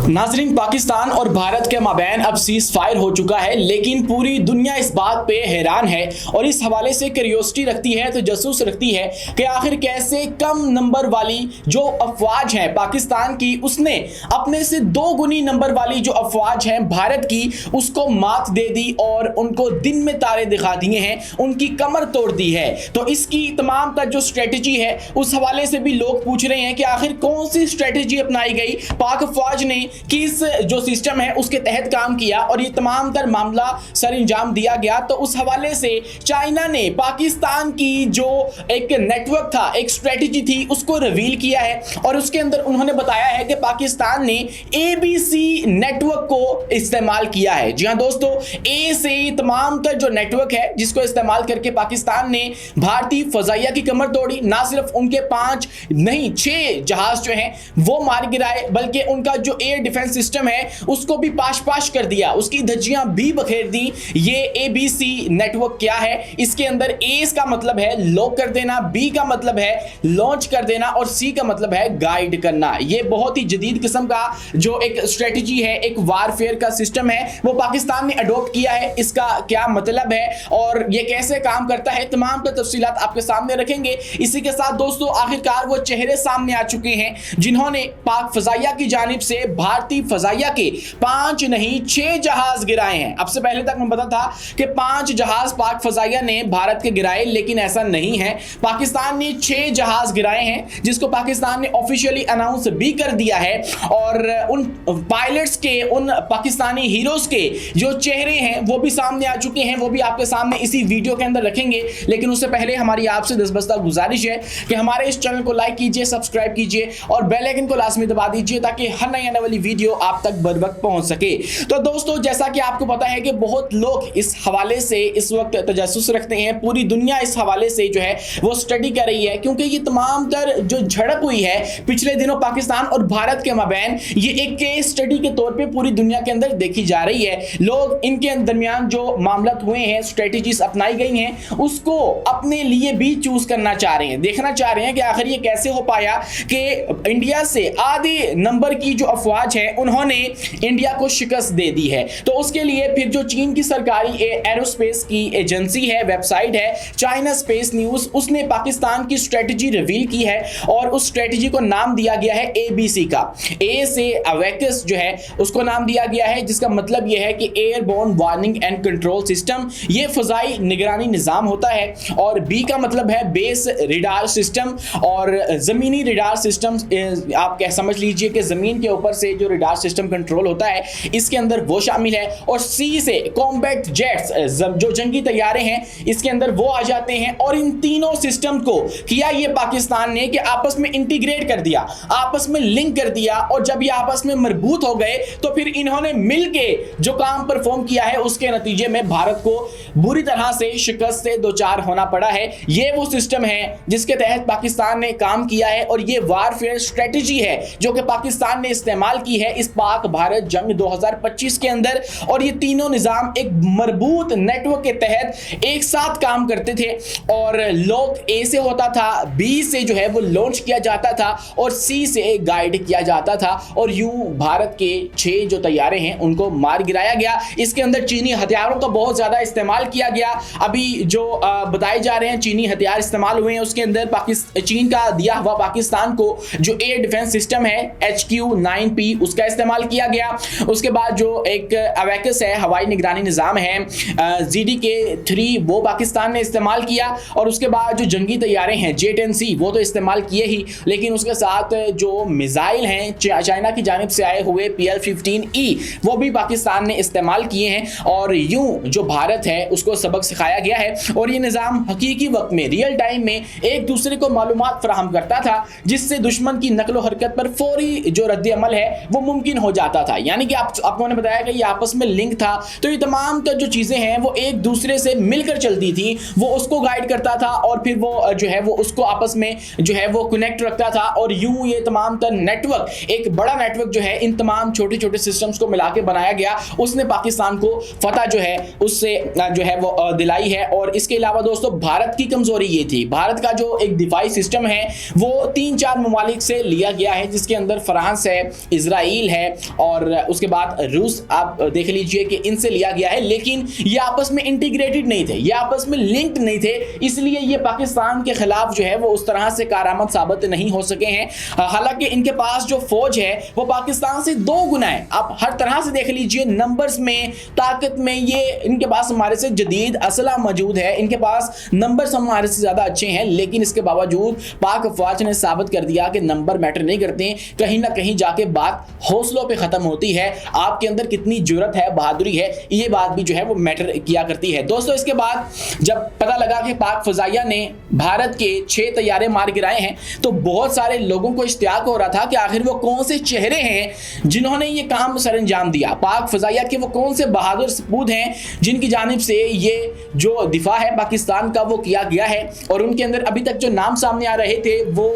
नाजरीन, पाकिस्तान और भारत के माबैन अब सीज फायर हो चुका है, लेकिन पूरी दुनिया इस बात पे हैरान है और इस हवाले से क्यूरियोसिटी रखती है, तो जसूस रखती है कि आखिर कैसे कम नंबर वाली जो अफवाज है पाकिस्तान की, उसने अपने से 2 गुनी नंबर वाली जो अफवाज है भारत की, उसको मात दे दी और उनको दिन में तारे दिखा दिए हैं, उनकी कमर तोड़ दी है। तो इसकी तमाम का जो स्ट्रेटजी है उस हवाले से भी लोग पूछ रहे हैं कि आखिर कौन सी स्ट्रेटजी अपनाई गई, पाक अफवाज ने किस जो सिस्टम है उसके तहत काम किया और ये तमाम तर मामला सर अंजाम दिया गया। तो उस हवाले से चाइना ने पाकिस्तान की जो एक नेटवर्क था, एक स्ट्रेटजी थी, उसको रिवील किया है और उसके अंदर उन्होंने बताया है कि पाकिस्तान ने ABC नेटवर्क को इस्तेमाल किया है। जी हां दोस्तों, ए से तमाम तर जो नेटवर्क है जिसको इस्तेमाल करके पाकिस्तान ने भारतीय फजाइया की कमर तोड़ी। ना सिर्फ उनके 5 नहीं 6 जहाज जो हैं वो मार गिराए, बल्कि उनका जो एयर डिफेंस सिस्टम है उसको भी पाश पाश कर दिया, उसकी धज्जियां भी बखेर दी। ये ABC नेटवर्क क्या है? इसके अंदर A का मतलब है लॉक कर देना, B का मतलब है लॉन्च कर देना और C का मतलब है गाइड करना। ये बहुत ही जदीद किस्म का जो एक स्ट्रेटजी है, एक वारफेयर का सिस्टम है, वो पाकिस्तान ने अडॉप्ट किया है। इसका क्या मतलब है और ये कैसे काम करता है, तमाम तो तफसीलात आपके सामने रखेंगे। इसी के साथ दोस्तों, आखिरकार वो चेहरे सामने आ चुके हैं जिन्होंने पाक फजाइया की जानिब से भारतीय फजाइया के 5 नहीं 6 जहाज गिराए हैं। अब से पहले तक मैं पता था कि 5 जहाज पाक फजाइया ने भारत के गिराए, लेकिन ऐसा नहीं है। पाकिस्तान ने 6 जहाज गिराए हैं, जिसको पाकिस्तान ने ऑफिशियली अनाउंस भी कर दिया है और उन पायलट्स के, उन पाकिस्तानी हीरोज के जो चेहरे हैं वो भी सामने आ चुके हैं, वो भी आपके सामने इसी वीडियो के अंदर रखेंगे। लेकिन उससे पहले हमारी आपसे दस्तबस्ता गुजारिश है कि हमारे इस चैनल को लाइक कीजिए, सब्सक्राइब कीजिए और बेल आइकन को लाजमी दबा दीजिए ताकि हर नई आने वाली वीडियो आप तक बर वक्त पहुंच सके। तो दोस्तों, जैसा कि आपको पता है कि बहुत लोग इस हवाले से इस वक्त तजस्सुस रखते हैं, पूरी दुनिया इस हवाले से जो है वो स्टडी कर रही है, क्योंकि ये तमाम तर जो झड़प हुई है पिछले दिनों पाकिस्तान और भारत के माबैन, ये एक केस स्टडी के तौर पे पूरी दुनिया के अंदर देखी जा रही है। लोग इनके दरमियान जो मामला हुए हैं, स्ट्रेटजीज अपनाई गई हैं, उसको अपने लिए भी चूज करना चाह रहे हैं, देखना चाह रहे हैं कि आखिर ये कैसे हो पाया कि इंडिया से आधे नंबर की जो अफवाज है उन्होंने इंडिया को शिकस्त दे दी है। तो उसके लिए फिर जो चीन की सरकारी एरोस्पेस की एजेंसी है, वेबसाइट है चाइना स्पेस न्यूज, उसने पाकिस्तान की स्ट्रेटजी रिवील की है और उस स्ट्रेटजी को नाम दिया गया है ABC का। ए से अवेकस जो है उसको नाम दिया गया है, जिसका मतलब यह है कि airborne warning and control system, ये फजाई निगरानी निजाम होता है। और B का मतलब है बेस रिडार सिस्टम और जमीनी रिडार सिस्टम, आप कह समझ लीजिए कि जमीन के ऊपर से जो रिडार सिस्टम कंट्रोल होता है, इसके अंदर वो शामिल है। और C से कॉम्बैट जेट्स, जो जंगी तैयारे हैं, इसके अंदर वो आ जाते हैं। और इन तीनों सिस्टम को किया ये पाकिस्तान ने कि आपस में इंटीग्रेट कर दिया, आपस में लिंक कर दिया, और जब ये आपस में मजबूत हो गए तो फिर इन्होंने मिलके जो काम परफॉर्म किया है उसके नतीजे में भारत को बुरी तरह से शिकस्त से दो चार होना पड़ा है। ये वो सिस्टम है जिसके तहत पाकिस्तान ने काम किया है और ये वारफेयर स्ट्रेटजी है जो कि पाकिस्तान ने इस्तेमाल की है इस पाक भारत जंग 2025 के अंदर। और ये तीनों निजाम एक मजबूत नेटवर्क के तहत एक साथ काम करते थे और लॉक A से होता था, B से जो है वो लॉन्च किया जाता था और C से गाइड किया जाता था। और यूं भारत के 6 जो तैयारे हैं उनको मार गिराया गया। इसके अंदर चीनी हथियारों का बहुत ज्यादा इस्तेमाल किया गया। अभी जो बताए जा रहे हैं चीनी हथियार इस्तेमाल हुए हैं, उसके अंदर चीन का दिया हुआ पाकिस्तान को जो एयर डिफेंस सिस्टम है HQ-9P, उसका इस्तेमाल किया गया। उसके बाद जो एक अवेकस है, हवाई निगरानी निजाम है, ZDK-3, वो पाकिस्तान ने इस्तेमाल किया। और उसके बाद जो जंगी तैयारे हैं J-10C, वो तो इस्तेमाल किए ही, लेकिन उसके साथ जो मिसाइल हैं चाइना की जानिब से आए हुए PL-15E, वो भी पाकिस्तान ने इस्तेमाल किए हैं। और यूं जो भारत है उसको सबक सिखाया गया है और ये निज़ाम हकीकी वक्त में, रियल टाइम में एक दूसरे को मालूमात फराहम करता था, जिससे दुश्मन की नकलो हरकत पर फौरी जो रद्द अमल है वो मुमकिन हो जाता था। यानी कि आपको ने बताया कि ये आपस में लिंक था, तो ये तमाम जो चीजें हैं वो एक दूसरे से मिलकर चलती थी। वो उसको गाइड करता था और फिर वो जो है वो उसको आपस में जो है वो कनेक्ट रखता था। और यूं ये तमाम तर नेटवर्क, एक बड़ा नेटवर्क जो है इन तमाम छोटे छोटे सिस्टम्स को मिला के बनाया गया, उसने पाकिस्तान को फतह जो है उससे जो है वो दिलाई है। और इसके अलावा दोस्तों, भारत की कमजोरी ये थी, भारत का जो एक दिफाई सिस्टम है वो 3-4 ममालिक से लिया गया है, जिसके अंदर फ्रांस है, इजराइल इसराइल है और उसके बाद रूस, आप देख लीजिए कि इनसे लिया गया है, लेकिन ये आपस में इंटीग्रेटेड नहीं थे, ये आपस में लिंक्ड नहीं थे, इसलिए ये पाकिस्तान के खिलाफ जो है वो उस तरह से कारआमद साबित नहीं हो सके हैं। हालांकि इनके पास जो फौज है वो पाकिस्तान से 2 गुना है। आप हर तरह से देख लीजिए, नंबर्स में, ताकत में, ये इनके पास हमारे से जदीद असला मौजूद है, इनके पास नंबर्स हमारे से ज्यादा अच्छे हैं, लेकिन इसके बावजूद पाक फौज ने साबित कर दिया कि नंबर मैटर नहीं करते। कहीं ना कहीं जाके बात हौसलों पे खत्म होती है, आपके अंदर कितनी जुर्रत है, बहादुरी है, ये बात भी जो है वो मैटर किया करती है। दोस्तों, इसके बाद जब पता लगा कि पाक फजाइया ने भारत के 6 तैयारे मार गिराए हैं, तो बहुत सारे लोगों को इश्तियाक हो रहा था कि आखिर वो कौन से चेहरे हैं जिन्होंने ये काम सर अंजाम दिया, पाक फजाइया के वो कौन से बहादुर सपूत हैं जिनकी जानिब से ये जो दिफा है पाकिस्तान का वो किया गया है। और उनके अंदर अभी तक जो नाम सामने आ रहे थे वो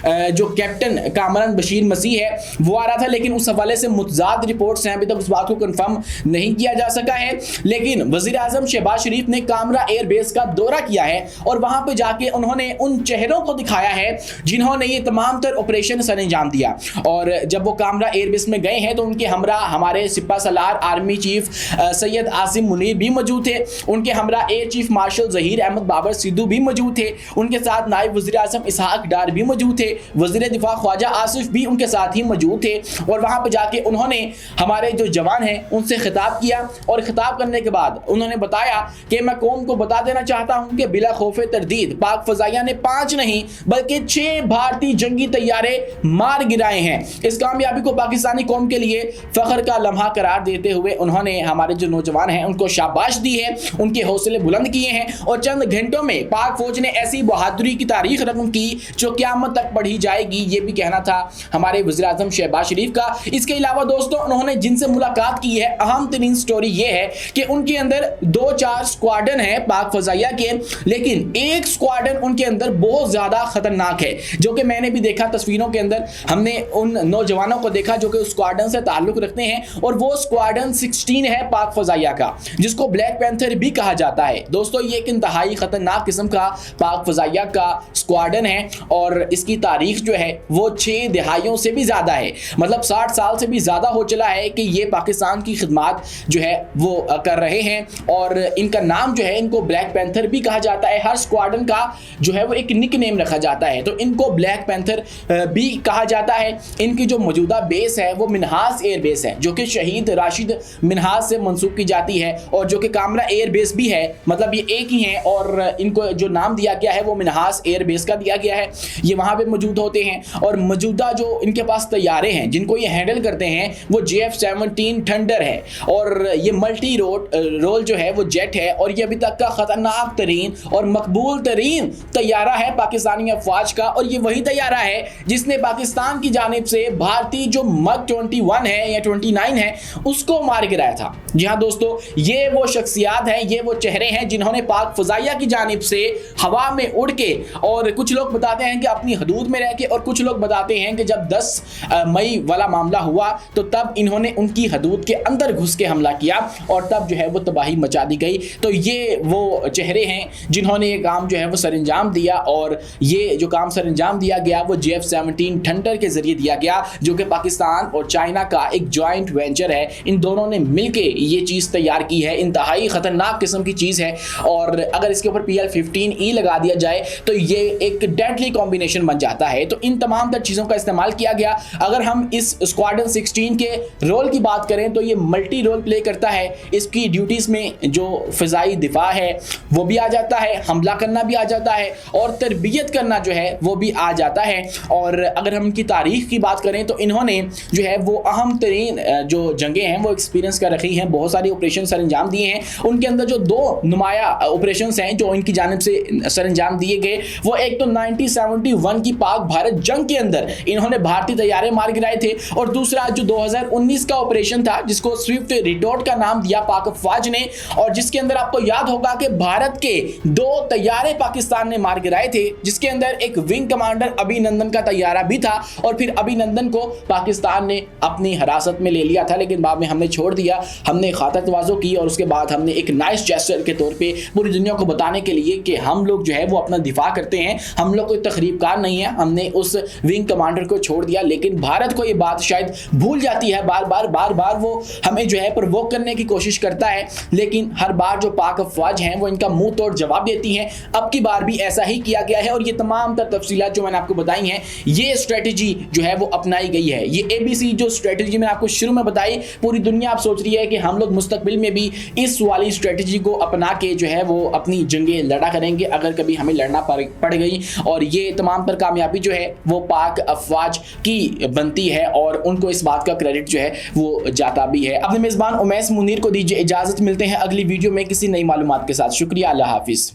जो कैप्टन कामरान बशीर मसीह है वो आ रहा था, लेकिन उस हवाले से मुतजाद रिपोर्ट्स हैं, अभी तक उस बात को कंफर्म नहीं किया जा सका है। लेकिन वजीर आजम शहबाज शरीफ ने कामरा एयरबेस का दौरा किया है और वहां पे जाके उन्होंने उन चेहरों को दिखाया है जिन्होंने ये तमाम तर ऑपरेशन सर अंजाम दिया। और जब वो कामरा एयरबेस में गए हैं तो उनके हमरा हमारे सिपा सलार आर्मी चीफ सैयद आसिम मुनीर भी मौजूद थे, उनके हमरा air chief marshal Zaheer Ahmed Babar Sidhu भी मौजूद थे, उनके साथ नायब वजीर आजम इसहाक डार भी मौजूद थे, वजीर दिफा ख्वाजा आसिफ भी उनके साथ ही मौजूद थे। और वहां पर जाके उन्होंने हमारे जो जवान हैं उनसे खिताब किया और खिताब करने के बाद उन्होंने बताया कि मैं कौम को बता देना चाहता हूं कि बिला खौफे तरदीद पाक फजाइया ने 5 नहीं बल्कि 6 भारतीय जंगी तैयारे मार गिराए हैं। इस कामयाबी को पाकिस्तानी कौम के लिए फख्र का लम्हा करार देते हुए उन्होंने हमारे जो नौजवान हैं उनको शाबाश दी है, उनके हौसले बुलंद किए हैं और चंद घंटों में पाक फौज ने ऐसी बहादुरी की तारीख रकम की जो क़यामत तक पढ़ी जाएगी, ये भी कहना था हमारे वज़ीर आज़म शहबाज शरीफ का। इसके अलावा दोस्तों, उन्होंने जिनसे मुलाकात की है, अहम तरीन स्टोरी ये है कि उनके अंदर 2-4 स्क्वाडन है पाक फजाइया के, लेकिन एक स्क्वाडन उनके अंदर बहुत ज्यादा खतरनाक है, जो कि मैंने भी देखा तस्वीरों के अंदर, हमने उन नौजवानों को देखा जो कि उस स्क्वाडन से ताल्लुक रखते हैं और वो स्क्वाडन 16 है पाक फजाइया का, जिसको ब्लैक पैंथर भी कहा जाता है। दोस्तों, ये एक इंतहाई खतरनाक किस्म का पाक फजाइया का स्क्वाडन है और इसकी तारीख जो है वो 6 दहाइयों से भी ज्यादा है, मतलब 60 साल से भी ज्यादा हो चला है कि ये पाकिस्तान की खिदमत जो है वो कर रहे हैं। और इनका नाम जो है, इनको ब्लैक पैंथर भी कहा जाता है। हर स्क्वाडन का जो है वो एक निक नेम रखा जाता है, तो इनको ब्लैक पैंथर भी कहा जाता है। इनकी जो मौजूदा बेस है वो मिन्हास एयर बेस है, जो कि शहीद राशिद मिन्हास से मंसूब की जाती है और जो कि कामरा एयर बेस भी है, मतलब ये एक ही है और इनको जो नाम दिया गया है वो मिन्हास एयर बेस का दिया गया है। ये वहां पे मौजूद होते हैं और मौजूदा जो इनके पास तैयारे हैं जिनको ये हैंडल करते हैं वो JF-17 थंडर है और ये मल्टी रोल जो है वो जेट है और ये अभी तक का खतरनाक तरीन और मकबूल तरीन तैयारा है पाकिस्तानी अफवाज का। और ये वही तैयारा है जिसने पाकिस्तान की जानिब से भारतीय जो मग 21 है या 29 है उसको मार गिराया था। जी हाँ दोस्तों, ये वो शख्सियात हैं, ये वो चेहरे हैं जिन्होंने पाक फजाइया की जानिब से हवा में उड़ के, और कुछ लोग बताते हैं कि अपनी हदूद में रह के, और कुछ लोग बताते हैं कि जब 10 मई वाला मामला हुआ तो तब इन्होंने उनकी हदूद के अंदर घुस के हमला किया और तब जो है वो तबाही मचा दी गई। तो ये वो चेहरे हैं जिन्होंने ये काम जो है वो सर अंजाम दिया और ये जो काम सर अंजाम दिया गया वो JF-17 थंडर के जरिए दिया गया, जो कि पाकिस्तान और चाइना का एक जॉइंट वेंचर है। इन दोनों ने मिलके ये चीज़ तैयार की है, इंतहाई खतरनाक किस्म की चीज़ है और अगर इसके ऊपर PL-15E लगा दिया जाए तो ये एक डेडली कॉम्बिनेशन बन जाता है। तो इन तमाम तर चीज़ों का इस्तेमाल किया गया। अगर हम इस स्क्वाड्रन 16 के रोल की बात करें तो ये मल्टी रोल प्ले करता है। इसकी ड्यूटीज़ में जो फ़िज़ाई दिफा है वो भी आ जाता है, हमला करना भी आ जाता है और तरबियत करना जो है वो भी आ जाता है। और अगर हम इनकी तारीख की बात करें तो इन्होंने जो है वो अहम तरीन जो जंगें हैं वो एक्सपीरियंस कर रखी हैं, बहुत सारी ऑपरेशन सर अंजाम दिए हैं। उनके अंदर जो 2 नुमाया ऑपरेशन हैं जो इनकी जानिब से सर अंजाम दिए गए, वो एक तो 1971 की पाक भारत जंग के अंदर इन्होंने भारतीय तैयारे मार गिराए थे और दूसरा जो 2019 का ऑपरेशन था जिसको स्विफ्ट रिटोर्ट का नाम दिया पाक अफवाज ने, और जिसके अंदर आपको याद होगा कि भारत के 2 तैयारे पाकिस्तान पाकिस्तान ने मार गिराए थे, जिसके अंदर एक विंग कमांडर अभिनंदन का तैयारा भी था और फिर अभिनंदन को पाकिस्तान ने अपनी हिरासत में ले लिया था, लेकिन बाद में हमने छोड़ दिया। हमने खातरतवाज़ो की और उसके बाद हमने एक नाइस जेस्चर के तौर पे पूरी दुनिया को बताने के लिए कि हम लोग जो है वो अपना दिफा करते हैं, हम लोग कोई तखरीबकार नहीं है, हमने उस विंग कमांडर को छोड़ दिया। लेकिन भारत को ये बात शायद भूल जाती है, बार बार वो हमें जो है प्रवोक करने की कोशिश करता है, लेकिन हर बार जो पाक अफवाज हैं वो इनका मुंह तोड़ जवाब देती हैं। अब की बार भी ऐसा ही किया गया है और ये तमाम तफसीलात जो मैंने आपको बताई हैं, ये स्ट्रेटजी जो है वो अपनाई गई है। ये ABC जो स्ट्रेटजी मैंने आपको शुरू में बताई, पूरी दुनिया आप सोच रही है कि हम लोग मुस्तकबिल में भी इस वाली स्ट्रेटजी को अपना के जो है वो अपनी जंगें लड़ा करेंगे अगर कभी हमें लड़ना पड़ गई। और ये तमाम तर कामयाबी जो है वो पाक अफवाज की बनती है और उनको इस बात का क्रेडिट जो है वो जाता भी है। अपने मेज़बान उमैस मुनीर को दीजिए इजाज़त, मिलते हैं अगली वीडियो में किसी नई मालूमात के साथ। शुक्रिया, अल्लाह हाफिज़।